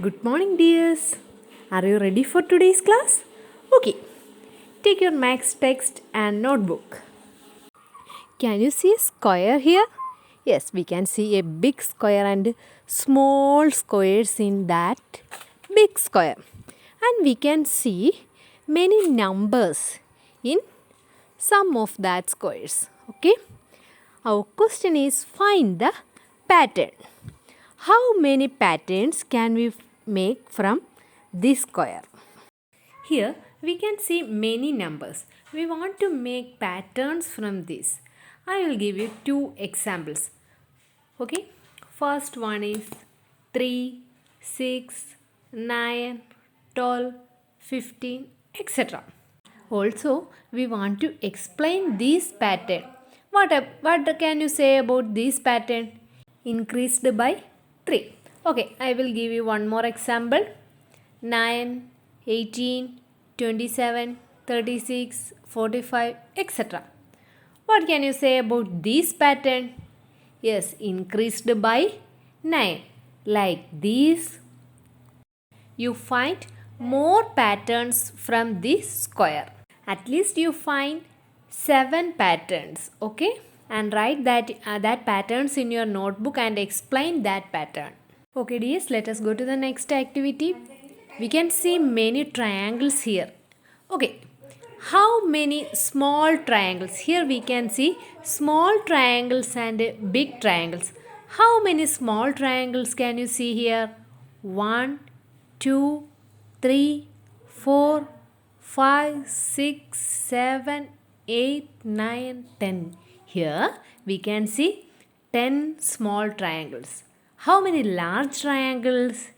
Good morning, dears. Are you ready for today's class? Okay, take your max text and notebook. Can you see a square here? Yes, we can see a big square and small squares in that big square. And we can see many numbers in some of that squares. Okay? Our question is find the pattern. How many patterns can we make from this square? Here we can see many numbers. We want to make patterns from this. I will give you two examples. Okay. First one is 3, 6, 9, 12, 15, etc. Also, we want to explain this pattern. What can you say about this pattern? Increased by 3. Okay, I will give you one more example. 9, 18, 27, 36, 45, etc. What can you say about this pattern? Yes, increased by 9. Like this, you find more patterns from this square. At least you find 7 patterns, okay? And write that patterns in your notebook and explain that pattern. Okay, dears, let us go to the next activity. We can see many triangles here. Okay, how many small triangles? Here we can see small triangles and big triangles. How many small triangles can you see here? 1, 2, 3, 4, 5, 6, 7, 8, 9, 10. Here we can see 10 small triangles. How many large triangles?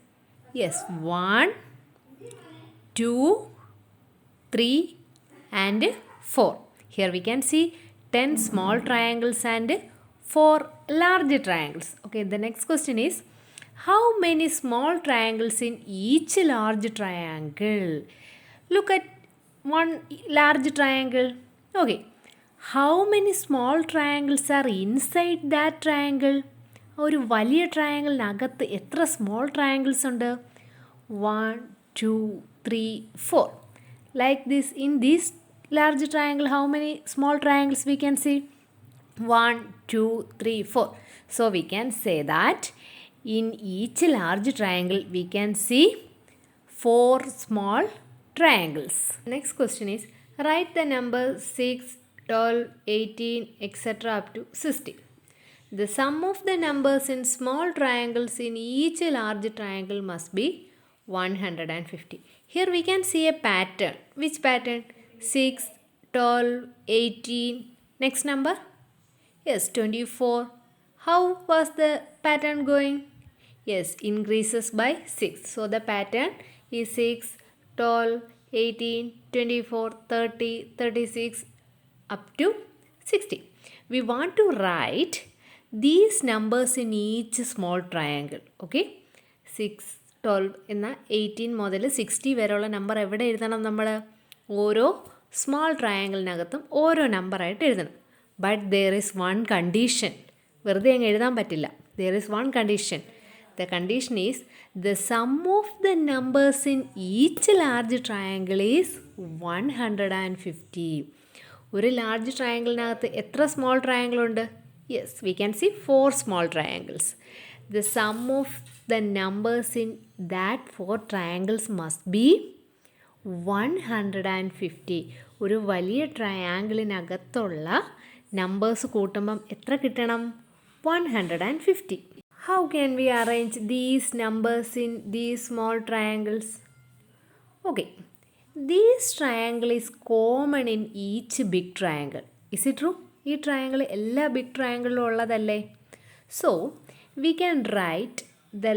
Yes, 1, 2, 3 and 4. Here we can see 10 small triangles and 4 large triangles. Okay, the next question is how many small triangles in each large triangle? Look at one large triangle. Okay, how many small triangles are inside that triangle? ഒരു വലിയ ട്രയാങ്കിളിനകത്ത് എത്ര small triangles ഉണ്ട്? 1, 2, 3, 4. Like this, in this large triangle, how many small triangles we can see? 1, 2, 3, 4. So we can say that in each large triangle we can see 4 small triangles. Next question is write the number 6, 12, 18, etc. up to 60. The sum of the numbers in small triangles in each large triangle must be 150. Here we can see a pattern. Which pattern? 6, 12, 18. Next number? Yes, 24. How was the pattern going? Yes, increases by 6. So the pattern is 6, 12, 18, 24, 30, 36 up to 60. We want to write these numbers in each small triangle. Okay? 6, 12 എന്ന 18 മുതൽ 60 വരെയുള്ള number എവിടെ എഴുതണം നമ്മൾ? ഓരോ small ട്രയാങ്കിളിനകത്തും ഓരോ നമ്പറായിട്ട് എഴുതണം. But there is one condition. വെറുതെ അങ്ങ് എഴുതാൻ പറ്റില്ല. There is one condition. The condition is the sum of the numbers in each large triangle is 150. ഒരു ലാർജ് ട്രയാങ്കിളിനകത്ത് എത്ര സ്മോൾ ട്രയാങ്കിൾ ഉണ്ട്? Yes, we can see 4 small triangles. The sum of the numbers in that 4 triangles must be 150. ഒരു വലിയ ട്രയാങ്കിളിനകത്തുള്ള numbers കൂട്ടുമ്പം എത്ര കിട്ടണം? 150. How can we arrange these numbers in these small triangles? Okay, this triangle is common in each big triangle. Is it true? ഈ triangle എല്ലാ big ട്രയാങ്കിളിലും ഉള്ളതല്ലേ? So, we can write the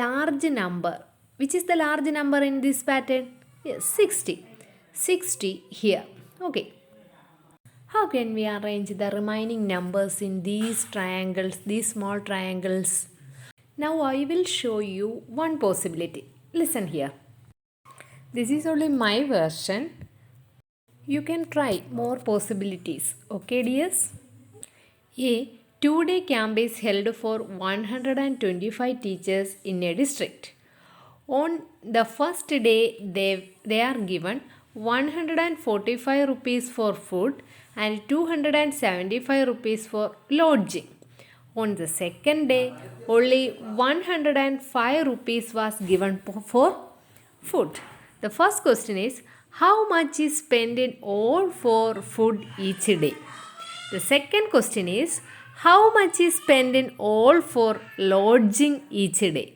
large number. Which is the large number in this pattern? Yes, 60. 60 here. Okay. How can we arrange the remaining numbers in these triangles, these small triangles? Now I will show you one possibility. Listen here. This is only my version. You can try more possibilities. Okay, dears? A 2-day camp is held for 125 teachers in a district. On the first day, they are given 145 rupees for food and 275 rupees for lodging. On the second day, only 105 rupees was given for food. The first question is, how much is spent in all for food each day? The second question is, how much is spent in all for lodging each day?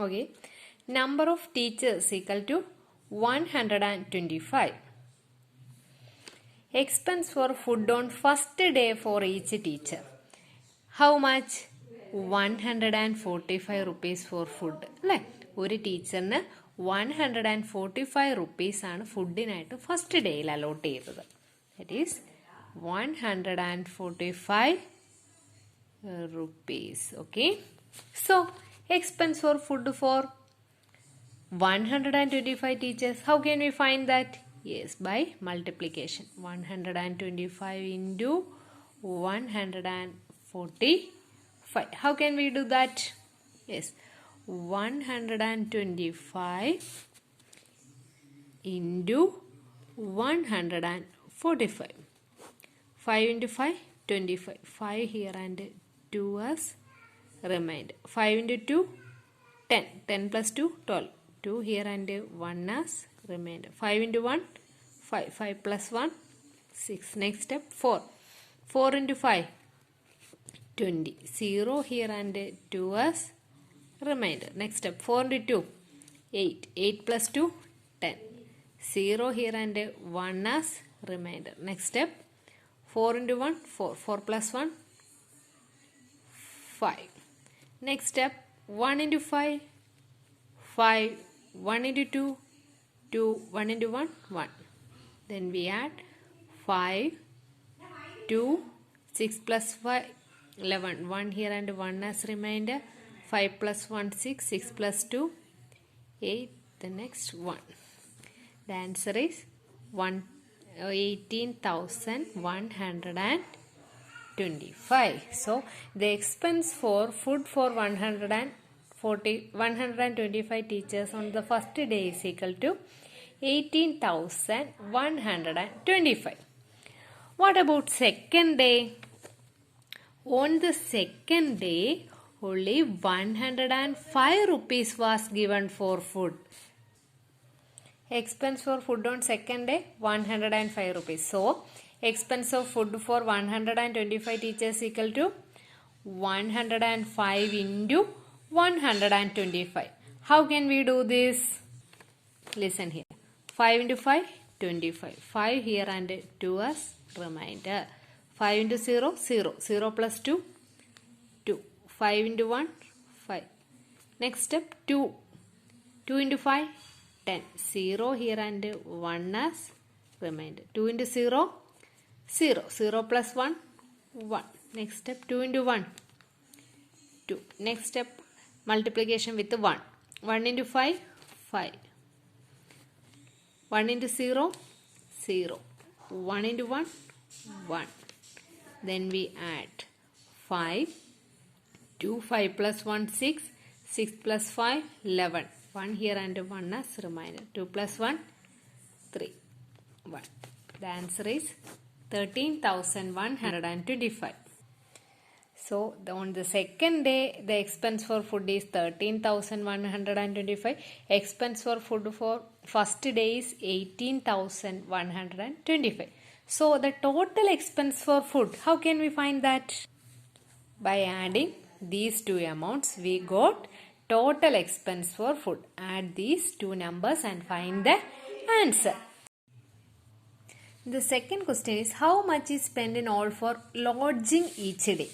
Okay, number of teachers equal to 125. Expense for food on first day for each teacher. How much? 145 rupees for food. അല്ലേ, ഒരു ടീച്ചറിന് 145 rupees ആണ് ഫുഡിനായിട്ട് first ഡേയിൽ allot ചെയ്തത്. That is 145 rupees. Okay, so expense for food for 125 teachers. How can we find that? Yes, by multiplication. 125 into 145. How can we do that? Yes, 125 into 145. 5 into 5, 25. 5 here and 2 as remainder. 5 into 2, 10. 10 plus 2, 12. 2 here and 1 as remainder. 5 into 1, 5. 5 plus 1, 6. Next step, 4. 4 into 5, 20. 0 here and 2 as remainder. Next step, 4 into 2, 8. 8 plus 2, 10. 0 here and 1 as remainder. Next step, 4 into 1, 4. 4 plus 1, 5. Next step, 1 into 5, 5. 1 into 2, 2. 1 into 1, 1. Then we add 5, 2, 6 plus 5, 11. 1 here and 1 as remainder. 5 plus 1, 6. 6 plus 2, 8. The next 1. The answer is 18,125. So the expense for food for 125 teachers on the first day is equal to 18,125. What about second day? On the second day, only 105 rupees was given for food. Expense for food on second day, 105 rupees. So, expense of food for 125 teachers equal to 105 into 125. How can we do this? Listen here. 5 into 5, 25. 5 here and 2 as remainder. 5 into 0, 0. 0 plus 2, 2. 5 into 1, 5. Next step, 2. 2 into 5, 10. 0 here and 1 as remainder. 2 into 0, 0. 0 plus 1, 1. Next step, 2 into 1, 2. Next step, multiplication with 1. 1 into 5, 5. 1 into 0, 0. 1 into 1, 1. Then we add 5. 2, 5 plus 1, 6. 6 plus 5, 11. 1 here and 1 as remainder. 2 plus 1, 3. 1. The answer is 13,125. So on the second day, the expense for food is 13,125. Expense for food for first day is 18,125. So the total expense for food, how can we find that? By adding these two amounts, we got total expense for food. Add these two numbers and find the answer. The second question is, how much is spent in all for lodging each day?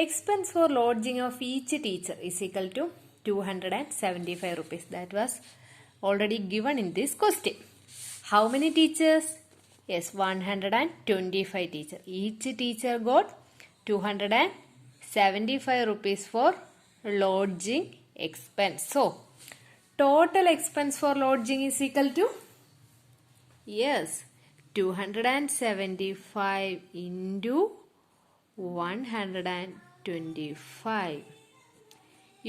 Expense for lodging of each teacher is equal to 275 rupees. That was already given in this question. How many teachers? Yes, 125 teachers. Each teacher got 275 rupees for lodging expense. So, total expense for lodging is equal to, yes, 275 into 125.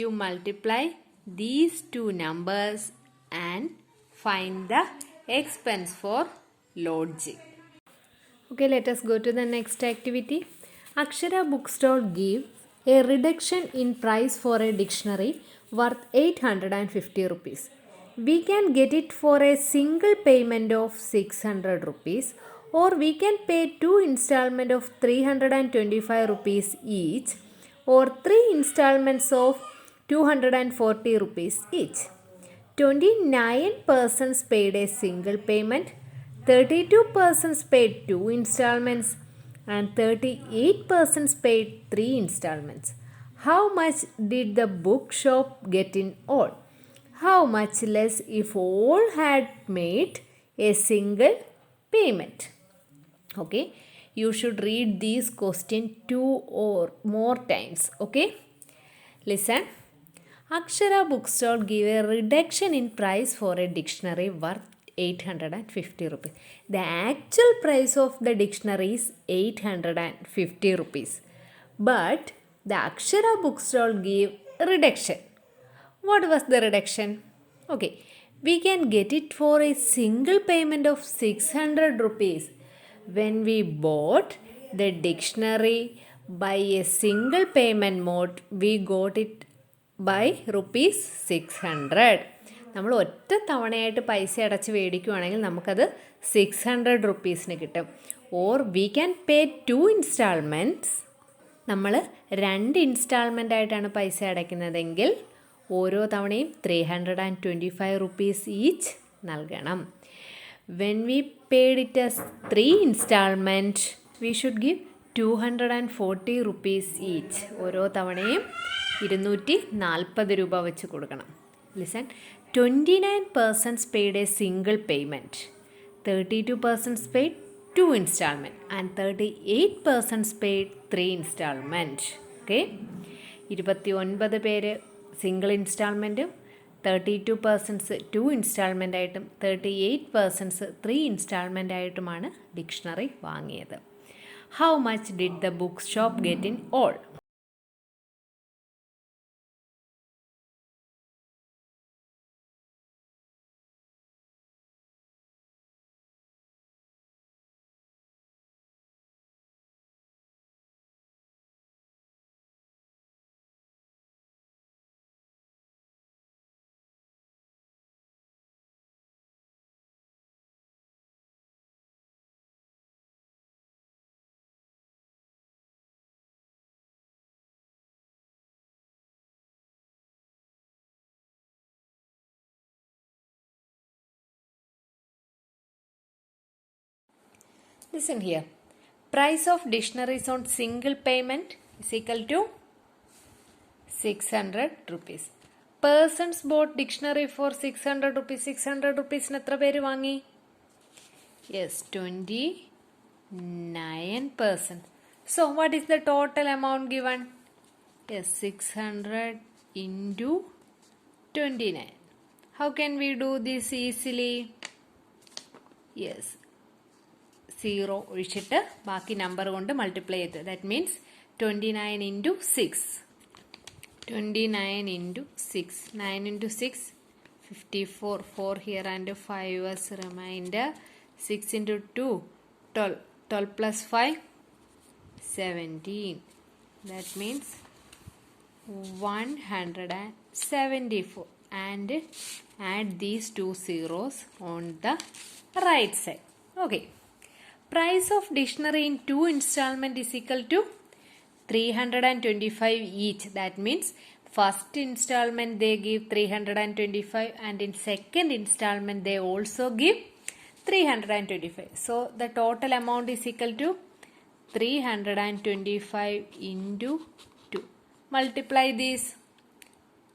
You multiply these two numbers and find the expense for lodging. Okay, let us go to the next activity. Akshara Bookstore give a reduction in price for a dictionary worth 850 rupees. We can get it for a single payment of 600 rupees, or we can pay 2 installments of 325 rupees each, or 3 installments of 240 rupees each. 29 persons paid a single payment, 32 persons paid 2 installments, and 38 persons paid 3 installments. How much did the bookshop get in all? How much less if all had made a single payment? Okay, you should read these questions 2 or more times. Okay, listen. Akshara Bookstore give a reduction in price for a dictionary worth 850 rupees. The actual price of the dictionary is 850 rupees. But the Akshara Bookstore gave a reduction. What was the reduction? Okay, we can get it for a single payment of 600 rupees. When we bought the dictionary by a single payment mode, we got it by rupees 600. നമ്മൾ ഒറ്റ തവണയായിട്ട് പൈസ അടച്ച് മേടിക്കുകയാണെങ്കിൽ നമുക്കത് 600 റുപ്പീസിന് കിട്ടും. Or we can pay 2 instalments. നമ്മൾ 2 instalment ആയിട്ടാണ് പൈസ അടയ്ക്കുന്നതെങ്കിൽ ഓരോ തവണയും 325 റുപ്പീസ് ഈച്ച് നൽകണം. When we paid it as 3 installment, we should give 240 rupees each. ഓരോ തവണയും 240 രൂപ വെച്ച് കൊടുക്കണം. Listen, 29 persons paid a single payment, 32 persons paid 2 installment, and 38 persons paid 3 installment. Okay, 29 പേര് സിംഗിൾ ഇൻസ്റ്റാൾമെൻറ്റും, 32 പേഴ്സൺസ് 2 ഇൻസ്റ്റാൾമെൻ്റ് ആയിട്ടും, 38 പേഴ്സൺസ് 3 ഇൻസ്റ്റാൾമെൻ്റ് ആയിട്ടുമാണ് ഡിക്ഷണറി വാങ്ങിയത്. How much did the book shop get in all? Listen here. Price of dictionaries on single payment is equal to 600 rupees. Persons bought dictionary for 600 rupees. 600 rupees എത്ര പേര് വാങ്ങി? Yes, 29 persons. So what is the total amount given? Yes, 600 into 29. How can we do this easily? Yes, 0 ഒഴിച്ചിട്ട് ബാക്കി number കൊണ്ട് multiply ചെയ്ത്, that means 29 into 6. 29 into 6. 9 into 6, 54. 4 here and 5 as remainder. 6 into 2, 12. 12 plus 5, 17. That means 174, and add these two zeros on the right side. Okay. Price of dictionary in 2 installment is equal to 325 each. That means first installment they give 325, and in second installment they also give 325. So the total amount is equal to 325 into 2. Multiply this.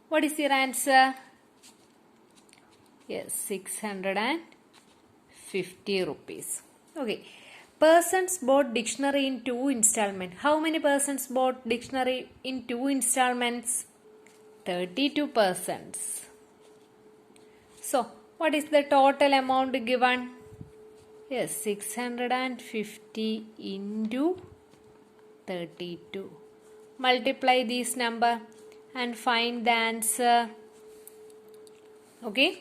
What is your answer? Yes, 650 rupees. Okay. Persons bought dictionary in 2 installment. How many persons bought dictionary in 2 installments? 32 persons. So, what is the total amount given? Yes, 650 into 32. Multiply this number and find the answer. Okay.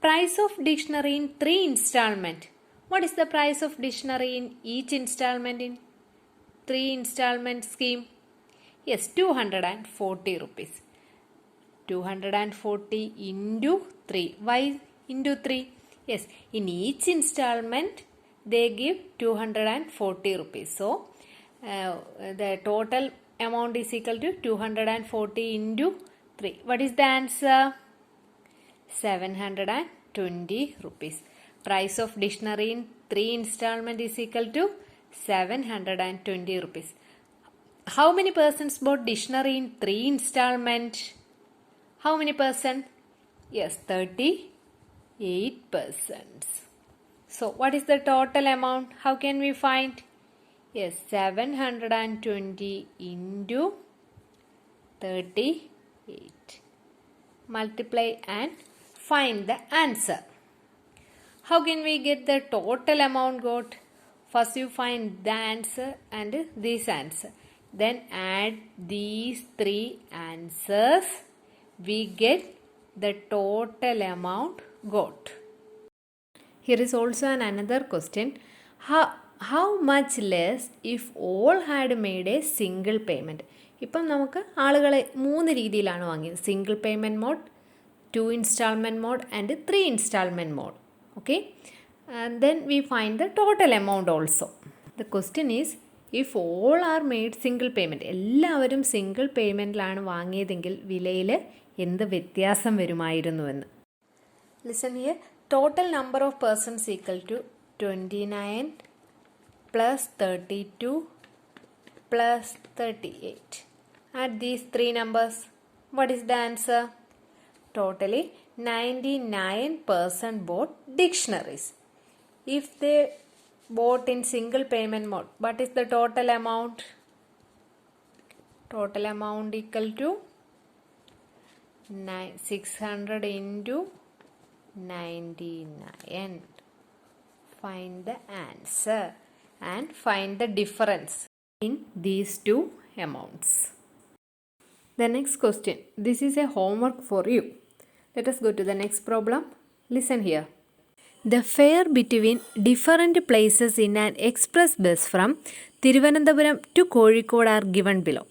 Price of dictionary in 3 installment. What is the price of dictionary in each installment in 3 installment scheme? Yes, 240 rupees. 240 into 3. Why into 3? Yes, in each installment they give 240 rupees. So, the total amount is equal to 240 into 3. What is the answer? 720 rupees. Price of dictionary in 3 installment is equal to 720 rupees. How many persons bought dictionary in 3 installment? How many persons? Yes, 38 persons. So, what is the total amount? How can we find? Yes, 720 into 38. Multiply and find the answer. How can we get the total amount got? First you find the answer and this answer. Then add these 3 answers. We get the total amount got. Here is also another question. How much less if all had made a single payment? ഇപ്പം നമുക്ക് ആളുകളെ 3 രീതിയിലാണ് വാങ്ങിയത്. Single payment mode, 2 installment mode and 3 installment mode. Okay, and then we find the total amount also. The question is, if all are made single payment, എല്ലാവരും single പേയ്മെൻറ്റിലാണ് വാങ്ങിയതെങ്കിൽ വിലയിൽ എന്ത് വ്യത്യാസം വരുമായിരുന്നുവെന്ന്. Listen here. Total number of persons equal to 29 plus 32 plus 38. Add these 3 numbers. What is the answer? Totally 99% bought dictionaries. If they bought in single payment mode, what is the total amount? Total amount equal to 600 into 99. Find the answer and find the difference in these two amounts. The next question. This is a homework for you. Let us go to the next problem. Listen here. The fare between different places in an express bus from Thiruvananthapuram to Kozhikode are given below.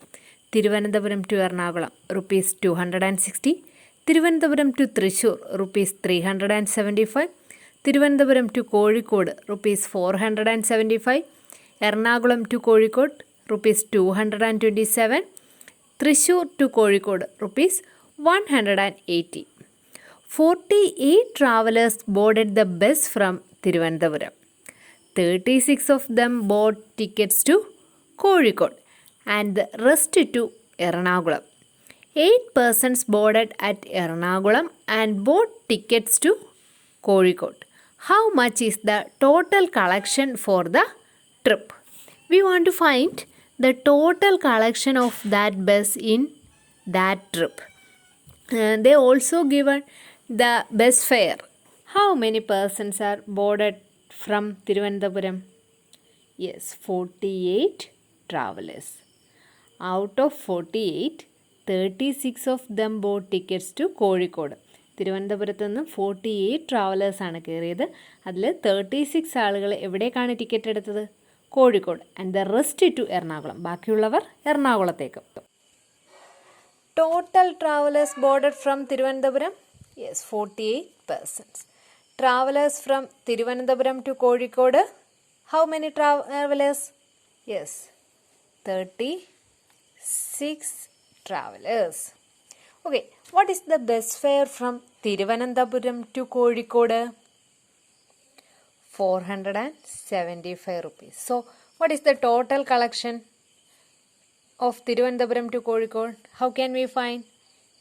Thiruvananthapuram to Ernakulam, rupees 260. Thiruvananthapuram to Thrissur, rupees 375. Thiruvananthapuram to Kozhikode, rupees 475. Ernakulam to Kozhikode, rupees 227. Thrissur to Kozhikode, rupees 180. 48 travelers boarded the bus from Thiruvananthapuram. 36 of them bought tickets to Kozhikode and the rest to Ernakulam. 8 persons boarded at Ernakulam and bought tickets to Kozhikode. How much is the total collection for the trip? We want to find the total collection of that bus in that trip. They also given the bus fare. How many persons are boarded from Thiruvananthapuram? Yes, 48 travelers. Out of 48, 36 of them bought tickets to Kozhikode. തിരുവനന്തപുരത്ത് നിന്ന് 48 ട്രാവലേഴ്സാണ് കയറിയത്. അതിൽ 36 ആളുകൾ എവിടേക്കാണ് ticket എടുത്തത്? Kozhikode and the rest to Ernakulam. ബാക്കിയുള്ളവർ എറണാകുളത്തേക്ക്. Total travellers boarded from Thiruvananthapuram? Yes, 48%. Travelers from Thiruvananthapuram to Kozhikode? How many travelers? Yes, 36 travelers. Okay, what is the bus fare from Thiruvananthapuram to Kozhikode? 475 rupees. So, what is the total collection of Thiruvananthapuram to Kozhikode? How can we find?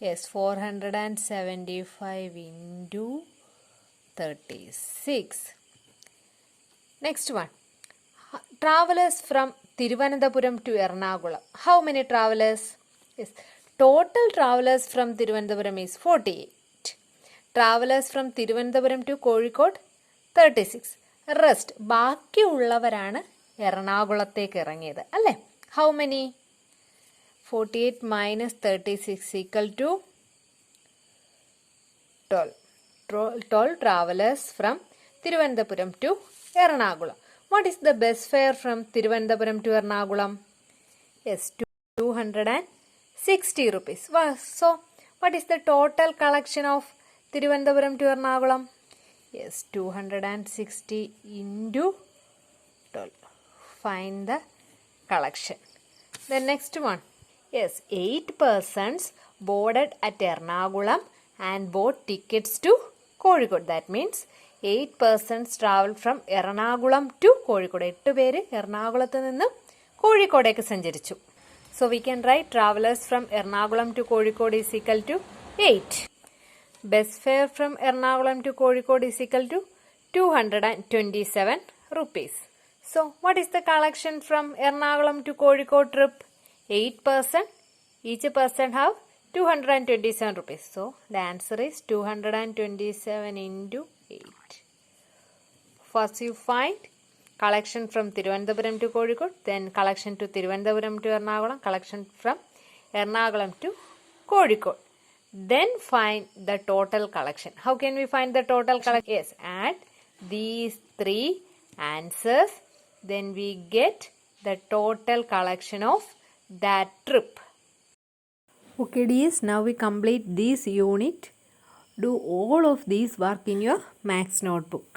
Yes, 475 into 36. Next one. Travelers from Thiruvananthapuram to Ernakulam. How many travelers? Yes. Total travelers from Thiruvananthapuram is 48. Travelers from Thiruvananthapuram to Kozhikode 36. Rest ബാക്കിയുള്ളവരാണ് എറണാകുളത്തേക്ക് ഇറങ്ങിയത് അല്ലേ? How many? 48 minus 36 equal to 12. 12 travelers from Thiruvananthapuram to Ernakulam. What is the bus fare from Thiruvananthapuram to Ernakulam? Yes, 260 rupees. So, what is the total collection of Thiruvananthapuram to Ernakulam? Yes, 260 into 12. Find the collection. The next one. Yes, 8 persons boarded at Ernakulam and bought tickets to Kozhikode. That means 8 persons traveled from Ernakulam to Kozhikode. 8 പേര് എറണാകുളത്ത് നിന്ന് കോഴിക്കോടേക്ക് സഞ്ചരിച്ചു. So we can write travelers from Ernakulam to Kozhikode is equal to 8. Bus fare from Ernakulam to Kozhikode is equal to 227 rupees. So what is the collection from Ernakulam to Kozhikode trip? 8 person. Each person have 227 rupees. So the answer is 227 into 8. First you find collection from Thiruvananthapuram to Kozhikode, then collection to Thiruvananthapuram to Ernakulam, collection from Ernakulam to Kozhikode. Then find the total collection. How can we find the total collection? Yes, add these three answers. Then we get the total collection of that trip. Okay dears, now we complete this unit. Do all of these work in your maths notebook.